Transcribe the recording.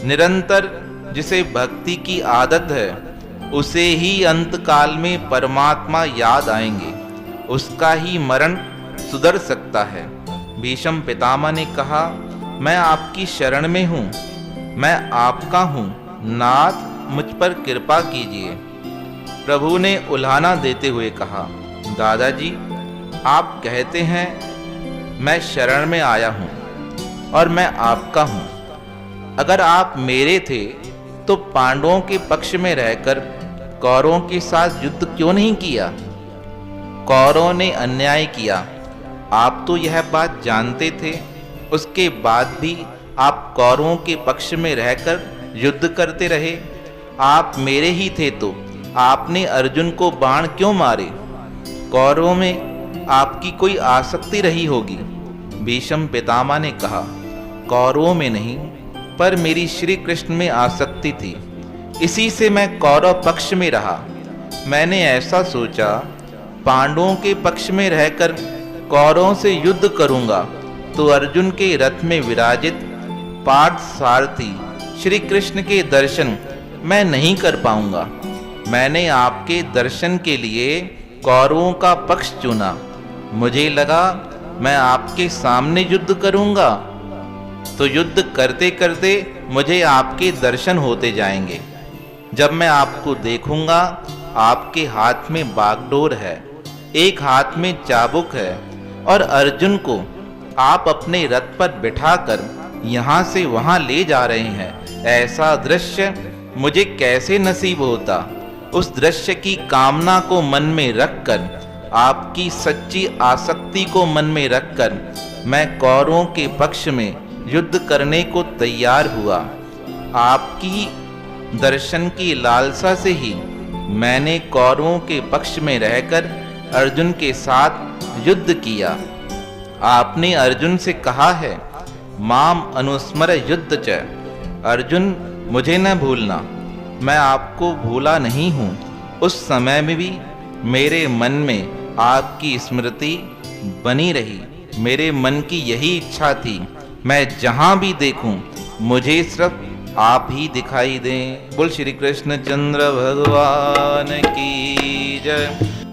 निरंतर जिसे भक्ति की आदत है उसे ही अंतकाल में परमात्मा याद आएंगे, उसका ही मरण सुधर सकता है। भीष्म पितामह ने कहा, मैं आपकी शरण में हूँ, मैं आपका हूँ, नाथ मुझ पर कृपा कीजिए। प्रभु ने उल्हाना देते हुए कहा, दादाजी आप कहते हैं मैं शरण में आया हूँ और मैं आपका हूँ। अगर आप मेरे थे तो पांडवों के पक्ष में रहकर कौरवों के साथ युद्ध क्यों नहीं किया? कौरवों ने अन्याय किया, आप तो यह बात जानते थे, उसके बाद भी आप कौरवों के पक्ष में रहकर युद्ध करते रहे। आप मेरे ही थे तो आपने अर्जुन को बाण क्यों मारे? कौरवों में आपकी कोई आसक्ति रही होगी। भीष्म पितामह ने कहा, कौरवों में नहीं पर मेरी श्री कृष्ण में आसक्ति थी, इसी से मैं कौरव पक्ष में रहा। मैंने ऐसा सोचा, पांडवों के पक्ष में रहकर कौरवों से युद्ध करूंगा तो अर्जुन के रथ में विराजित पार्थ सारथी श्री कृष्ण के दर्शन मैं नहीं कर पाऊंगा। मैंने आपके दर्शन के लिए कौरवों का पक्ष चुना। मुझे लगा मैं आपके सामने युद्ध करूंगा तो युद्ध करते करते मुझे आपके दर्शन होते जाएंगे। जब मैं आपको देखूंगा, आपके हाथ में बागडोर है, एक हाथ में चाबुक है और अर्जुन को आप अपने रथ पर बिठाकर यहाँ से वहाँ ले जा रहे हैं। ऐसा दृश्य मुझे कैसे नसीब होता? उस दृश्य की कामना को मन में रखकर, आपकी सच्ची आसक्ति को मन में रखकर मैं कौरवों के पक्ष में युद्ध करने को तैयार हुआ। आपकी दर्शन की लालसा से ही मैंने कौरवों के पक्ष में रहकर अर्जुन के साथ युद्ध किया। आपने अर्जुन से कहा है, माम अनुस्मर युद्ध च। अर्जुन मुझे न भूलना, मैं आपको भूला नहीं हूँ। उस समय में भी मेरे मन में आपकी स्मृति बनी रही। मेरे मन की यही इच्छा थी, मैं जहाँ भी देखूं मुझे सिर्फ आप ही दिखाई दें। बोल श्री कृष्ण चंद्र भगवान की जय।